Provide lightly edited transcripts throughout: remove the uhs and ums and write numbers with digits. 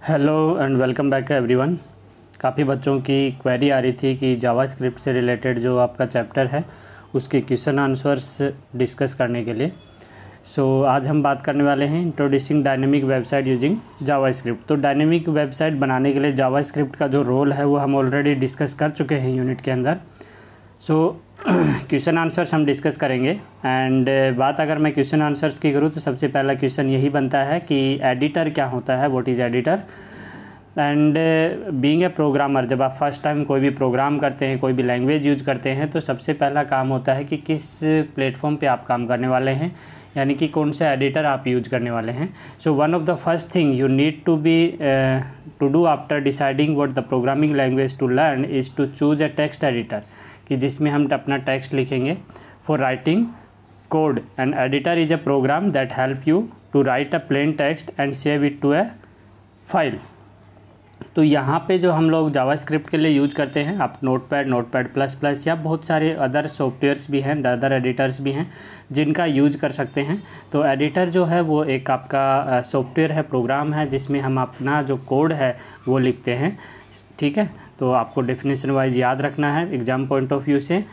Hello and welcome back everyone. काफ़ी बच्चों की क्वेरी आ रही थी कि जावास्क्रिप्ट से रिलेटेड जो आपका चैप्टर है उसके क्वेश्चन आंसर्स डिस्कस करने के लिए। आज हम बात करने वाले हैं introducing dynamic website using JavaScript. तो डायनेमिक वेबसाइट बनाने के लिए जावास्क्रिप्ट का जो रोल है वो हम ऑलरेडी डिस्कस कर चुके हैं यूनिट के अंदर। क्वेश्चन आंसर्स हम डिस्कस करेंगे। एंड बात अगर मैं क्वेश्चन आंसर्स की करूँ तो सबसे पहला क्वेश्चन यही बनता है कि एडिटर क्या होता है, what is editor. And being a programmer, जब आप फर्स्ट टाइम कोई भी प्रोग्राम करते हैं, कोई भी लैंग्वेज यूज करते हैं, तो सबसे पहला काम होता है कि किस प्लेटफॉर्म पे आप काम करने वाले हैं, यानी कि कौन सा एडिटर आप यूज करने वाले हैं। One of the first thing you need to do after deciding what the programming language to learn is to choose a text editor, कि जिसमें हम अपना टेक्स्ट लिखेंगे for writing code. And editor is a program that help you to write a plain text and save it to a file. तो यहाँ पे जो हम लोग जावास्क्रिप्ट के लिए यूज करते हैं, आप नोटपैड प्लस प्लस या बहुत सारे अदर सॉफ्टवेयर्स भी हैं, अदर एडिटर्स भी हैं जिनका यूज कर सकते हैं। तो एडिटर जो है वो एक आपका सॉफ्टवेयर है, प्रोग्राम है, जिसमें हम अपना जो कोड है वो लिखते हैं। ठीक है, तो आपको डेफिनेशन वाइज याद रखना है एग्जाम पॉइंट ऑफ व्यू से।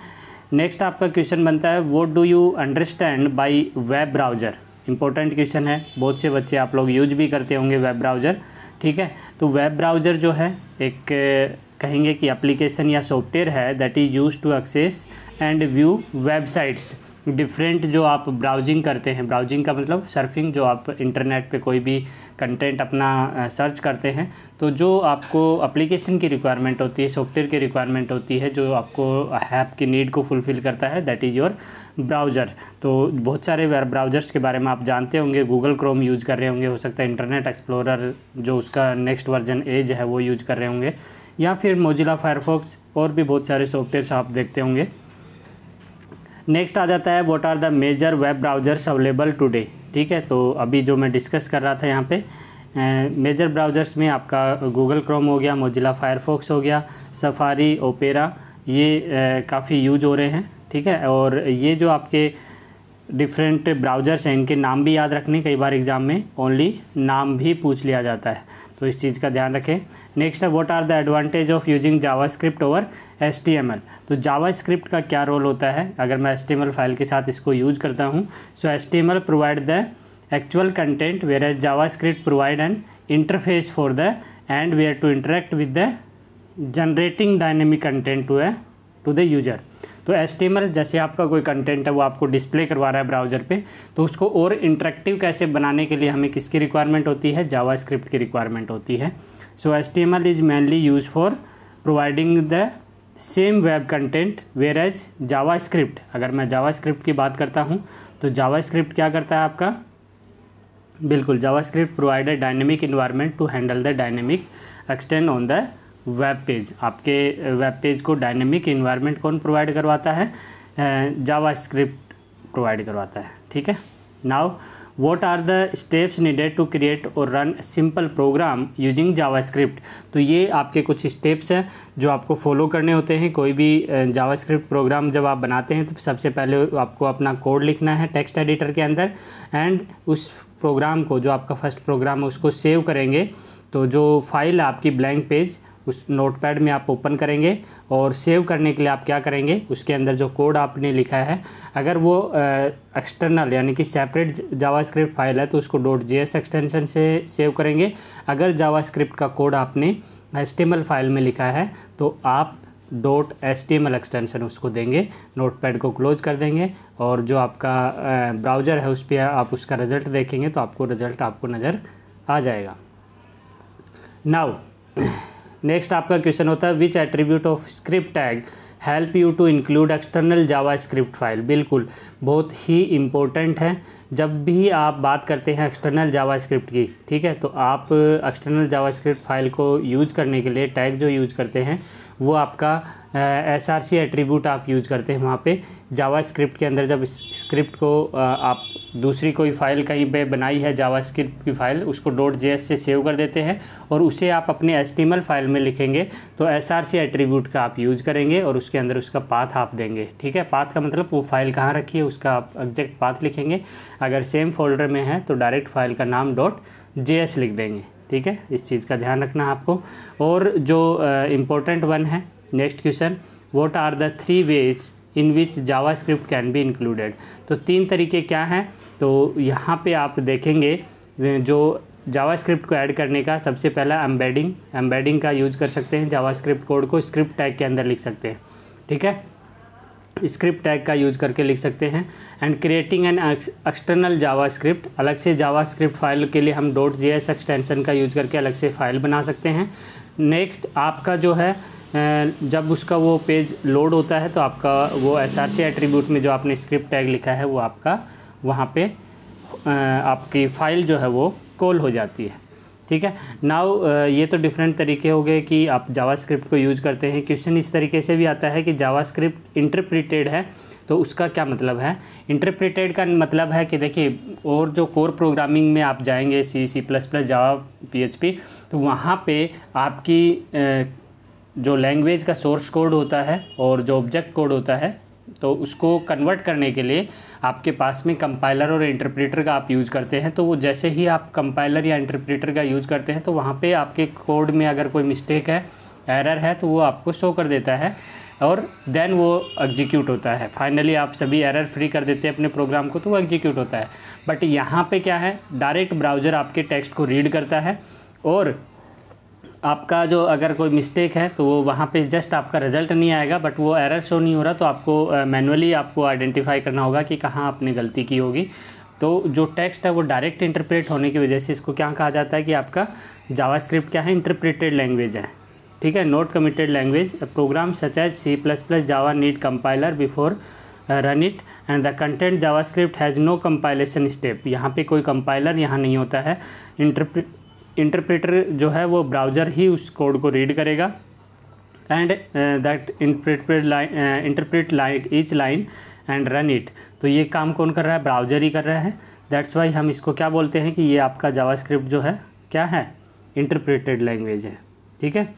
नेक्स्ट आपका क्वेश्चन बनता है what do you understand by web browser. Important question है, बहुत से बच्चे आप लोग यूज भी करते होंगे वेब ब्राउज़र। ठीक है, तो वेब ब्राउज़र जो है एक कहेंगे कि एप्लीकेशन या सॉफ्टवेयर है that is use to access and view websites. Different जो आप ब्राउजिंग करते हैं, ब्राउजिंग का मतलब सर्फिंग, जो आप इंटरनेट पे कोई भी कंटेंट अपना सर्च करते हैं, तो जो आपको एप्लीकेशन की रिक्वायरमेंट होती है, सॉफ्टवेयर की रिक्वायरमेंट होती है, जो आपको ऐप की नीड को फुलफ़िल करता है, दैट इज़ योर ब्राउज़र। तो बहुत सारे वेब ब्राउज़र्स के बारे में आप जानते होंगे, गूगल क्रोम यूज़ कर रहे होंगे, हो सकता है इंटरनेट एक्सप्लोरर जो उसका नेक्स्ट वर्जन एज है वो यूज़ कर रहे होंगे, या फिर मोजिला फायरफॉक्स, और भी बहुत सारे सॉफ्टवेयर्स आप देखते होंगे। नेक्स्ट आ जाता है what are the major web browsers available today. ठीक है, तो अभी जो मैं डिस्कस कर रहा था यहाँ पे मेजर ब्राउज़र्स में आपका गूगल क्रोम हो गया, मोजिला फायरफॉक्स हो गया, सफारी, ओपेरा, ये काफ़ी यूज हो रहे हैं। ठीक है, और ये जो आपके डिफरेंट ब्राउज़र्स हैं इनके नाम भी याद रखने, कई बार एग्ज़ाम में ओनली नाम भी पूछ लिया जाता है, तो इस चीज़ का ध्यान रखें। नेक्स्ट है what are the advantage of using JavaScript over HTML। तो जावास्क्रिप्ट का क्या रोल होता है अगर मैं HTML फाइल के साथ इसको यूज करता हूँ। HTML provide the actual content whereas JavaScript provide an interface for the end where to interact with the generating dynamic content to the user. तो HTML जैसे आपका कोई कंटेंट है वो आपको डिस्प्ले करवा रहा है ब्राउज़र पे, तो उसको और इंटरेक्टिव कैसे बनाने के लिए हमें किसकी रिक्वायरमेंट होती है, जावास्क्रिप्ट की रिक्वायरमेंट होती है। HTML is mainly use for providing the same web content whereas JavaScript. अगर मैं जावास्क्रिप्ट की बात करता हूँ तो जावास्क्रिप्ट क्या करता है आपका, बिल्कुल JavaScript provide a dynamic environment to handle the dynamic extend on the web page. आपके वेब पेज को डायनेमिक इन्वायरमेंट कौन प्रोवाइड करवाता है, जावास्क्रिप्ट प्रोवाइड करवाता है। ठीक है, now what are the steps needed to create और run simple program using JavaScript. तो ये आपके कुछ स्टेप्स हैं जो आपको फॉलो करने होते हैं। कोई भी जावास्क्रिप्ट प्रोग्राम जब आप बनाते हैं तो सबसे पहले आपको अपना कोड लिखना है टेक्स्ट एडिटर के अंदर, एंड उस प्रोग्राम को, जो आपका फर्स्ट प्रोग्राम है, उसको सेव करेंगे। तो जो फाइल है आपकी ब्लैंक पेज, उस नोटपैड में आप ओपन करेंगे, और सेव करने के लिए आप क्या करेंगे, उसके अंदर जो कोड आपने लिखा है, अगर वो एक्सटर्नल यानी कि सेपरेट जावास्क्रिप्ट फाइल है तो उसको .js एक्सटेंशन से सेव करेंगे। अगर जावास्क्रिप्ट का कोड आपने HTML फाइल में लिखा है तो आप .html एक्सटेंशन उसको देंगे, नोटपैड को क्लोज कर देंगे, और जो आपका ब्राउज़र है उस पर आप उसका रिज़ल्ट देखेंगे तो आपको रिज़ल्ट आपको नज़र आ जाएगा। नाउ नेक्स्ट आपका क्वेश्चन होता है which attribute of script tag help you to include external JavaScript file. बिल्कुल, बहुत ही इम्पोर्टेंट है जब भी आप बात करते हैं एक्सटर्नल जावास्क्रिप्ट की। ठीक है, तो आप एक्सटर्नल जावास्क्रिप्ट फाइल को यूज करने के लिए टैग जो यूज करते हैं वो आपका SRC एट्रीब्यूट आप यूज करते हैं। वहाँ पे जावास्क्रिप्ट के अंदर जब स्क्रिप्ट को आप दूसरी कोई फ़ाइल कहीं पे बनाई है जावास्क्रिप्ट की फ़ाइल, उसको .js से सेव कर देते हैं और उसे आप अपने HTML फाइल में लिखेंगे तो SRC एट्रीब्यूट का आप यूज करेंगे और उसके अंदर उसका पाथ आप देंगे। ठीक है, पाथ का मतलब वो फाइल कहाँ रखी है उसका आप एग्जैक्ट पाथ लिखेंगे। अगर सेम फोल्डर में है तो डायरेक्ट फाइल का नाम .js लिख देंगे। ठीक है, इस चीज़ का ध्यान रखना आपको। और जो इम्पोर्टेंट वन है next question, what are the 3 ways in which JavaScript can be included. तो 3 तरीके क्या हैं, तो यहाँ पे आप देखेंगे जो जावास्क्रिप्ट को ऐड करने का, सबसे पहला एम्बेडिंग का यूज कर सकते हैं। जावास्क्रिप्ट कोड को स्क्रिप्ट टैग के अंदर लिख सकते हैं, ठीक है, स्क्रिप्ट टैग का यूज करके लिख सकते हैं। And creating an external JavaScript, अलग से जावास्क्रिप्ट फाइल के लिए हम .js एक्सटेंशन का यूज करके अलग से फाइल बना सकते हैं। नेक्स्ट आपका जो है जब उसका वो पेज लोड होता है तो आपका वो src एट्रीब्यूट में जो आपने स्क्रिप्ट टैग लिखा है वो आपका वहाँ पे आपकी फ़ाइल जो है वो कॉल हो जाती है, ठीक है। नाउ ये तो डिफरेंट तरीके हो गए कि आप जावास्क्रिप्ट को यूज़ करते हैं। क्वेश्चन इस तरीके से भी आता है कि जावास्क्रिप्ट इंटरप्रिटेड है, तो उसका क्या मतलब है। इंटरप्रिटेड का मतलब है कि देखिए, और जो कोर प्रोग्रामिंग में आप जाएंगे C++, जावा, PHP, तो वहाँ पे आपकी जो लैंग्वेज का सोर्स कोड होता है और जो ऑब्जेक्ट कोड होता है, तो उसको कन्वर्ट करने के लिए आपके पास में कंपाइलर और इंटरप्रेटर का आप यूज़ करते हैं। तो वो जैसे ही आप कंपाइलर या इंटरप्रेटर का यूज़ करते हैं तो वहाँ पे आपके कोड में अगर कोई मिस्टेक है, एरर है, तो वो आपको शो कर देता है और देन वो एग्जीक्यूट होता है। फाइनली आप सभी एरर फ्री कर देते हैं अपने प्रोग्राम को, तो वो एग्जीक्यूट होता है। बट यहाँ पे क्या है, डायरेक्ट ब्राउज़र आपके टेक्स्ट को रीड करता है और आपका जो अगर कोई मिस्टेक है तो वो वहाँ पे जस्ट आपका रिज़ल्ट नहीं आएगा, बट वो एरर शो नहीं हो रहा, तो आपको मैनुअली आपको आइडेंटिफाई करना होगा कि कहाँ आपने गलती की होगी। तो जो टेक्स्ट है वो डायरेक्ट इंटरप्रेट होने की वजह से इसको क्या कहा जाता है कि आपका जावास्क्रिप्ट क्या है, इंटरप्रेटेड लैंग्वेज है, ठीक है, not committed language. Program such as C++, Java need compiler before run it and the content JavaScript has no compilation step. यहाँ पे कोई कंपाइलर यहाँ नहीं होता है। इंटरप्रेटर जो है वो ब्राउज़र ही उस कोड को रीड करेगा and that interpret each line and run it. तो ये काम कौन कर रहा है, ब्राउज़र ही कर रहा है। दैट्स वाई हम इसको क्या बोलते हैं कि ये आपका जावास्क्रिप्ट जो है क्या है, इंटरप्रेटेड लैंग्वेज है, ठीक है।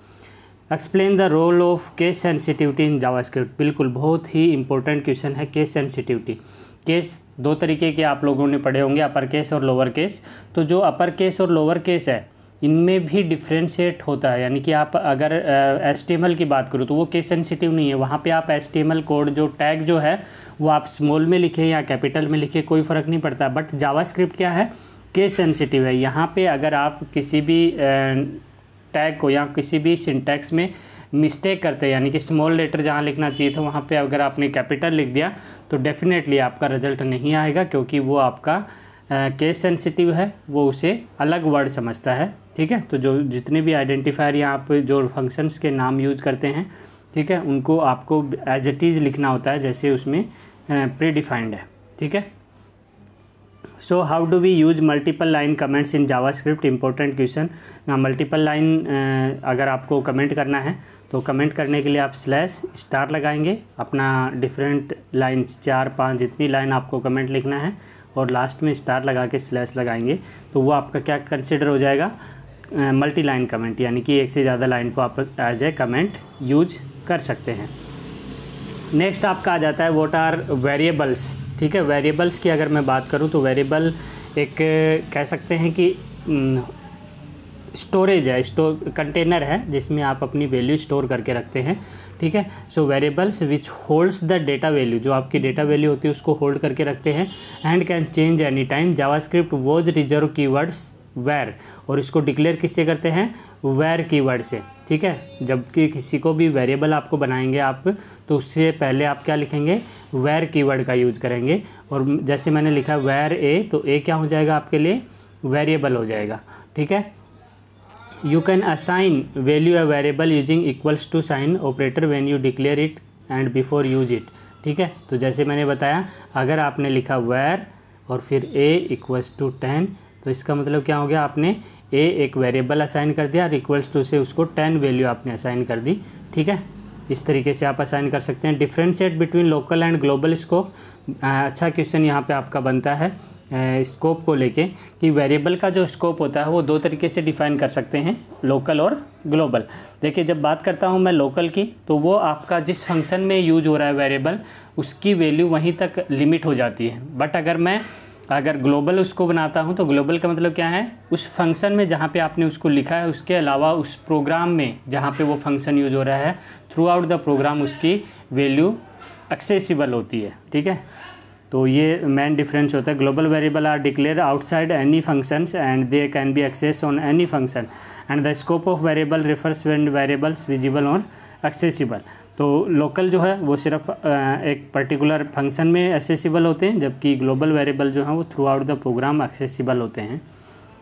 Explain the role of case sensitivity in JavaScript. बिल्कुल बहुत ही इंपॉर्टेंट क्वेश्चन है केस सेंसिटिविटी। केस 2 तरीके के आप लोगों ने पढ़े होंगे, अपर केस और लोअर केस। तो जो अपर केस और लोअर केस है इनमें भी डिफ्रेंशिएट होता है, यानी कि आप अगर HTML की बात करो तो वो केस सेंसिटिव नहीं है। वहाँ पे आप HTML कोड जो टैग जो है वो आप स्मॉल में लिखें या कैपिटल में लिखें, कोई फ़र्क नहीं पड़ता। बट जावास्क्रिप्ट क्या है, केस सेंसिटिव है। यहाँ पे अगर आप किसी भी टैग को या किसी भी सिंटैक्स में मिस्टेक करते हैं, यानी कि स्मॉल लेटर जहाँ लिखना चाहिए था वहाँ पे अगर आपने कैपिटल लिख दिया तो डेफिनेटली आपका रिजल्ट नहीं आएगा, क्योंकि वो आपका केस सेंसिटिव है, वो उसे अलग वर्ड समझता है, ठीक है। तो जो जितने भी आइडेंटिफायर या आप जो फंक्शंस के नाम यूज़ करते हैं, ठीक है, उनको आपको एज इट इज़ लिखना होता है जैसे उसमें प्री डिफाइंड है, ठीक है। So how do we use multiple line comments in JavaScript. Important question. Multiple line अगर आपको कमेंट करना है तो कमेंट करने के लिए आप /* लगाएंगे, अपना डिफरेंट लाइन्स 4-5 जितनी लाइन आपको कमेंट लिखना है और लास्ट में स्टार लगा के / लगाएंगे, तो वो आपका क्या कंसिडर हो जाएगा, मल्टी लाइन कमेंट, यानी कि एक से ज़्यादा लाइन को आप एज ए कमेंट यूज कर सकते हैं। नेक्स्ट आपका आ जाता है व्हाट आर वेरिएबल्स, ठीक है। वेरिएबल्स की अगर मैं बात करूं तो वेरिएबल एक कह सकते हैं कि स्टोरेज है, कंटेनर है जिसमें आप अपनी वैल्यू स्टोर करके रखते हैं, ठीक है। So variables which holds the data value, जो आपकी डेटा वैल्यू होती है उसको होल्ड करके रखते हैं। And can change any time. JavaScript was reserve keywords var, और इसको डिक्लेयर किससे करते हैं, वेर कीवर्ड से, ठीक है। जबकि किसी को भी वेरिएबल आपको बनाएंगे आप, तो उससे पहले आप क्या लिखेंगे, वेर कीवर्ड का यूज करेंगे। और जैसे मैंने लिखा वेर ए, तो ए क्या हो जाएगा आपके लिए, वेरिएबल हो जाएगा, ठीक है। You can assign value a variable using equals to sign operator when you declare it and before use it, ठीक है। तो जैसे मैंने बताया, अगर आपने लिखा वेर और फिर ए इक्वल्स टू 10, तो इसका मतलब क्या हो गया, आपने ए एक वेरिएबल असाइन कर दिया और इक्वल्स टू से उसको 10 वैल्यू आपने असाइन कर दी, ठीक है। इस तरीके से आप असाइन कर सकते हैं। Differentiate between local and global scope. अच्छा क्वेश्चन यहाँ पे आपका बनता है स्कोप को लेके कि वेरिएबल का जो स्कोप होता है वो 2 तरीके से डिफाइन कर सकते हैं, लोकल और ग्लोबल। देखिए, जब बात करता हूँ मैं लोकल की, तो वो आपका जिस फंक्शन में यूज हो रहा है वेरिएबल, उसकी वैल्यू वहीं तक लिमिट हो जाती है। बट अगर मैं अगर ग्लोबल उसको बनाता हूँ तो ग्लोबल का मतलब क्या है, उस फंक्शन में जहाँ पे आपने उसको लिखा है उसके अलावा उस प्रोग्राम में जहाँ पे वो फंक्शन यूज हो रहा है थ्रू आउट द प्रोग्राम उसकी वैल्यू एक्सेसिबल होती है। ठीक है, तो ये मेन डिफरेंस होता है। Global variable are declare outside any functions and they can be access on any function and the scope of variable refers when variables visible और एक्सेसिबल। तो लोकल जो है वो सिर्फ एक पर्टिकुलर फंक्शन में एक्सेसिबल होते हैं, जबकि ग्लोबल वेरिएबल जो है वो throughout the program accessible होते हैं।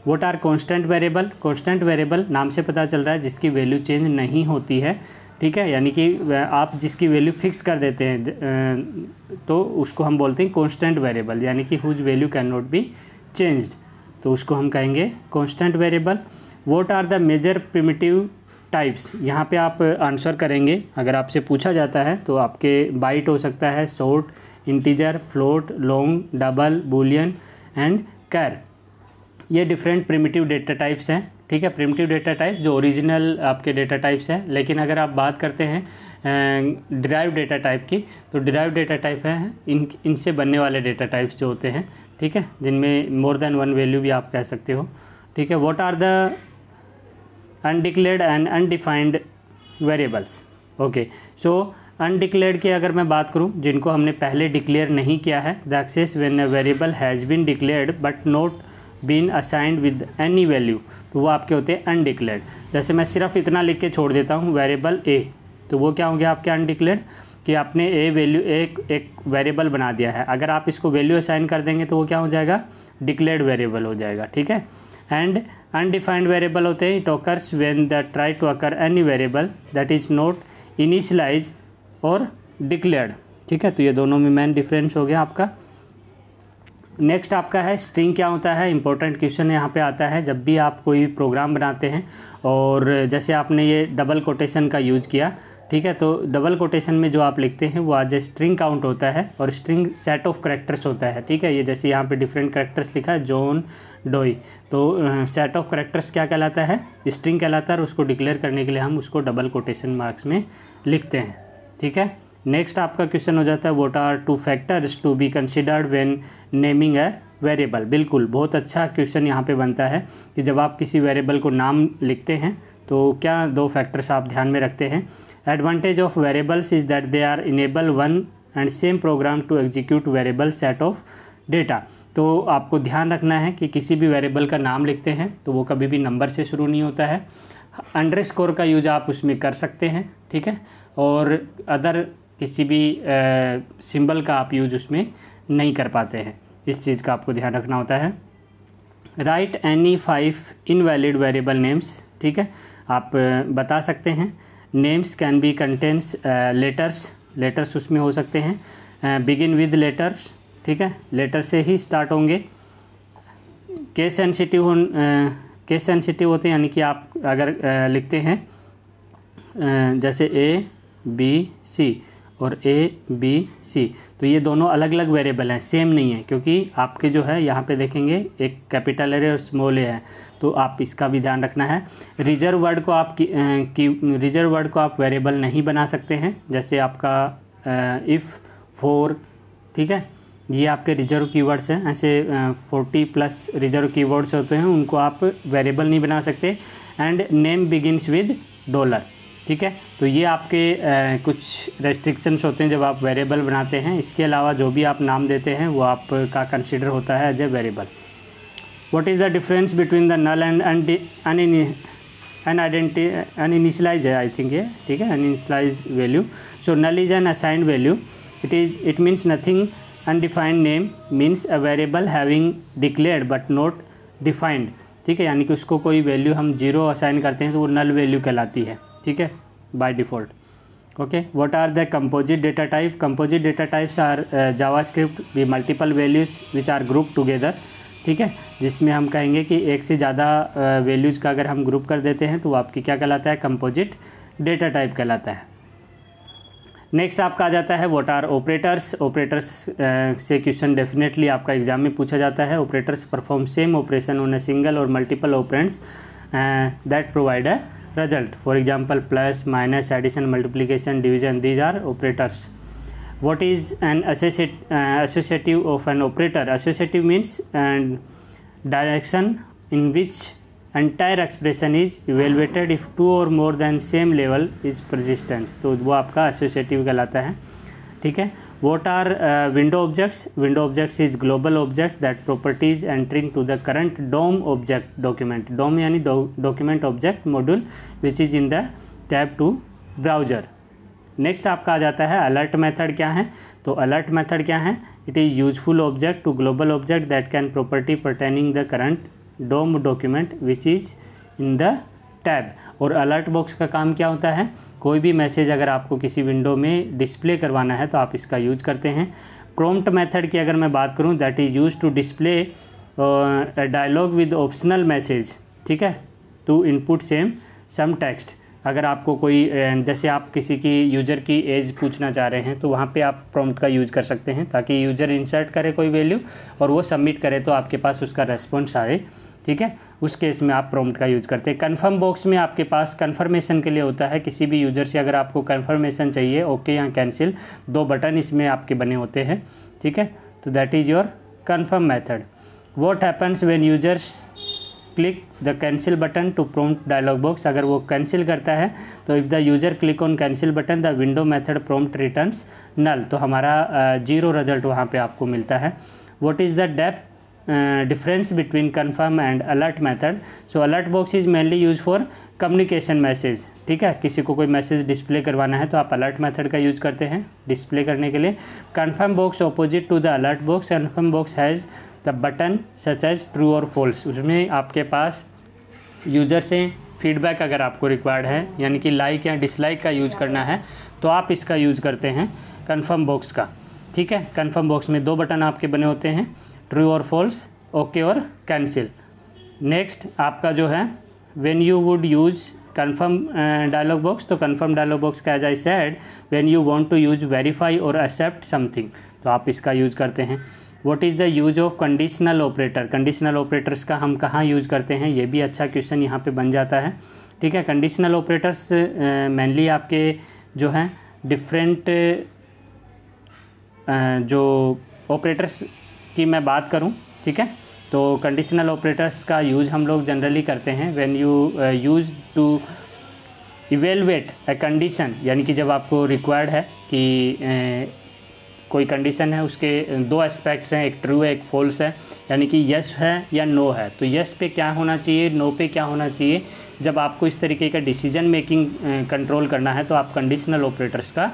What are constant variable? Constant variable नाम से पता चल रहा है जिसकी वैल्यू चेंज नहीं होती है। ठीक है, यानी कि आप जिसकी वैल्यू फिक्स कर देते हैं तो उसको हम बोलते हैं कांस्टेंट वेरिएबल, यानी कि whose value can not be changed, तो उसको हम कहेंगे constant variable. What are the major primitive types? यहाँ पे आप आंसर करेंगे, अगर आपसे पूछा जाता है तो आपके बाइट हो सकता है, short, integer, float, long, double, boolean and char. ये डिफरेंट प्रिमिटिव डेटा टाइप्स हैं। ठीक है, प्रिमिटिव डेटा टाइप जो ओरिजिनल आपके डेटा टाइप्स हैं। लेकिन अगर आप बात करते हैं डिराइव डेटा टाइप की, तो डिराइव डेटा टाइप है इनसे बनने वाले डेटा टाइप्स जो होते हैं। ठीक है, जिनमें मोर देन वन वैल्यू भी आप कह सकते हो। ठीक है, what are the undeclared and undefined variables? Okay, so undeclared की अगर मैं बात करूं, जिनको हमने पहले डिक्लेयर नहीं किया है, the access when a variable has been declared but not been assigned with any value, तो वो आपके होते हैं अनडिक्लेयर्ड। जैसे मैं सिर्फ इतना लिख के छोड़ देता हूँ वेरिएबल ए, तो वो क्या हो गया आपके अनडिक्लेयर्ड, कि आपने ए वैल्यू एक वेरिएबल बना दिया है। अगर आप इसको वैल्यू असाइन कर देंगे तो वो क्या हो जाएगा, डिक्लेयर्ड वेरिएबल हो जाएगा। ठीक है, एंड अनडिफाइंड वेरिएबल होते हैं it occurs when the try to occur any variable that is not initialise और डिक्लेयर्ड। ठीक है, तो ये दोनों में मेन डिफरेंस हो गया आपका। नेक्स्ट आपका है स्ट्रिंग क्या होता है। इंपॉर्टेंट क्वेश्चन यहाँ पे आता है जब भी आप कोई प्रोग्राम बनाते हैं और जैसे आपने ये डबल कोटेशन का यूज़ किया। ठीक है, तो डबल कोटेशन में जो आप लिखते हैं वो आज स्ट्रिंग काउंट होता है और स्ट्रिंग सेट ऑफ करेक्टर्स होता है। ठीक है, ये जैसे यहाँ पे डिफरेंट करेक्टर्स लिखा है, जॉन डोई, तो सेट ऑफ करेक्टर्स क्या कहलाता है, स्ट्रिंग कहलाता है। और उसको डिक्लेयर करने के लिए हम उसको डबल कोटेशन मार्क्स में लिखते हैं। ठीक है, नेक्स्ट आपका क्वेश्चन हो जाता है what are two factors to be considered when naming a variable. बिल्कुल, बहुत अच्छा क्वेश्चन यहाँ पे बनता है कि जब आप किसी वेरिएबल को नाम लिखते हैं तो क्या दो फैक्टर्स आप ध्यान में रखते हैं। Advantage of variables is that they are enable one and same program to execute variable set of data. तो आपको ध्यान रखना है कि किसी भी वेरिएबल का नाम लिखते हैं तो वो कभी भी नंबर से शुरू नहीं होता है। अंडरस्कोर का यूज आप उसमें कर सकते हैं। ठीक है, और अदर किसी भी सिंबल का आप यूज उसमें नहीं कर पाते हैं। इस चीज़ का आपको ध्यान रखना होता है। Right any 5 invalid variable names. ठीक है, आप बता सकते हैं। Names can be contents letters उसमें हो सकते हैं। Begin with letters. ठीक है, लेटर से ही स्टार्ट होंगे। केस सेंसिटिव होते हैं, यानी कि आप अगर लिखते हैं जैसे A-B-C और A-B-C, तो ये दोनों अलग अलग वेरिएबल हैं, सेम नहीं है, क्योंकि आपके जो है यहाँ पे देखेंगे एक कैपिटल ए और स्मॉल ए है, तो आप इसका भी ध्यान रखना है। रिजर्व वर्ड को आप वेरिएबल नहीं बना सकते हैं, जैसे आपका इफ़, फॉर। ठीक है, ये आपके रिजर्व कीवर्ड्स हैं। ऐसे 40+ रिजर्व कीवर्ड्स होते हैं, उनको आप वेरिएबल नहीं बना सकते। And name begins with $। ठीक है, तो ये आपके कुछ रेस्ट्रिक्शंस होते हैं जब आप वेरिएबल बनाते हैं। इसके अलावा जो भी आप नाम देते हैं वो आपका कंसिडर होता है as a variable. What is the difference between the null and uninitialize है, आई थिंक ये। ठीक है, uninitialize value. So null is an assigned value. It means nothing. Undefined name means a variable having declared but not defined. ठीक है, यानी कि उसको कोई वैल्यू हम 0 असाइन करते हैं तो वो नल वैल्यू कहलाती है। ठीक है, by default. Okay, what are the composite data type? Composite data types are JavaScript we multiple values which are group together. ठीक है, जिसमें हम कहेंगे कि एक से ज़्यादा वैल्यूज़ का अगर हम ग्रुप कर देते हैं तो वो आपकी क्या कहलाता है, कंपोजिट डेटा टाइप कहलाता है। नेक्स्ट आपका आ जाता है व्हाट आर ऑपरेटर्स। ऑपरेटर्स से क्वेश्चन डेफिनेटली आपका एग्जाम में पूछा जाता है। Operators perform same operation on a single और multiple operands that provide a result. For example plus, minus, addition, multiplication, division, these are operators. What is an associative of an operator? Associative means direction in which entire expression is evaluated if two or more than same level is persistence, तो वो आपका associative कहलाता है, ठीक है। What are window objects? Window objects is global objects that properties entering to the current DOM object document. DOM यानी document object module which is in the tab to browser. Next आपका आ जाता है alert method क्या है। तो alert method क्या है? It is useful object to global object that can property pertaining the current DOM document which is in the tab. और अलर्ट बॉक्स का काम क्या होता है? कोई भी मैसेज अगर आपको किसी विंडो में डिस्प्ले करवाना है तो आप इसका यूज करते हैं। प्रॉम्प्ट मेथड की अगर मैं बात करूं, that is use to display dialog with optional message, ठीक है, टू इनपुट सम टेक्स्ट। अगर आपको कोई जैसे आप किसी की यूज़र की एज पूछना चाह रहे हैं तो वहाँ पे आप प्रॉम्प्ट का यूज़ कर सकते हैं ताकि यूज़र इंसर्ट करे कोई वैल्यू और वो सबमिट करे तो आपके पास उसका रेस्पॉन्स आए, ठीक है। उस केस में आप प्रॉम्प्ट का यूज़ करते हैं। कन्फर्म बॉक्स में आपके पास कन्फर्मेशन के लिए होता है। किसी भी यूज़र से अगर आपको कन्फर्मेशन चाहिए, ओके या कैंसिल, 2 बटन इसमें आपके बने होते हैं, ठीक है। तो that is your confirm method. What happens when users click the cancel button to prompt dialog box? अगर वो कैंसिल करता है तो if the user click on cancel button the window method prompt returns null, तो हमारा 0 result वहाँ पे आपको मिलता है। What is the depth difference between confirm and alert method? So alert box is mainly use for communication message, ठीक है। किसी को कोई मैसेज डिस्प्ले करवाना है तो आप अलर्ट मेथड का यूज करते हैं डिस्प्ले करने के लिए। Confirm box opposite to the alert box. Confirm box has the button such as true और फॉल्स। उसमें आपके पास यूज़र से फीडबैक अगर आपको रिक्वायर्ड है, यानी कि लाइक या डिसलाइक का यूज़ करना है, तो आप इसका यूज़ करते हैं कन्फर्म बॉक्स का, ठीक है। कन्फर्म बॉक्स में 2 बटन आपके बने होते हैं, ट्रू और फॉल्स, ओके और कैंसिल। नेक्स्ट आपका जो है when you would use confirm dialog box, तो कन्फर्म डायलॉग बॉक्स का as I said when you want to use verify और एक्सेप्ट समथिंग, तो आप इसका यूज़ करते हैं। What is the use of conditional operator? Conditional operators का हम कहाँ यूज़ करते हैं, ये भी अच्छा क्वेश्चन यहाँ पे बन जाता है, ठीक है। कंडीशनल ऑपरेटर्स मेनली आपके जो हैं डिफरेंट जो ऑपरेटर्स की मैं बात करूँ, ठीक है, तो कंडीशनल ऑपरेटर्स का यूज़ हम लोग जनरली करते हैं when you use to evaluate a condition, यानी कि जब आपको रिक्वायर्ड है कि कोई कंडीशन है, उसके 2 एस्पेक्ट्स हैं, एक ट्रू है एक फॉल्स है, यानी कि यस है या नो है, तो यस पे क्या होना चाहिए, नो पे क्या होना चाहिए। जब आपको इस तरीके का डिसीजन मेकिंग कंट्रोल करना है तो आप कंडीशनल ऑपरेटर्स का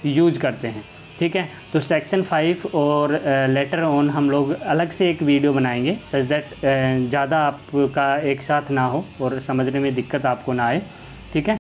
यूज करते हैं, ठीक है। तो सेक्शन 5 और लेटर ऑन हम लोग अलग से एक वीडियो बनाएंगे सच दैट ज़्यादा आपका एक साथ ना हो और समझने में दिक्कत आपको ना आए, ठीक है।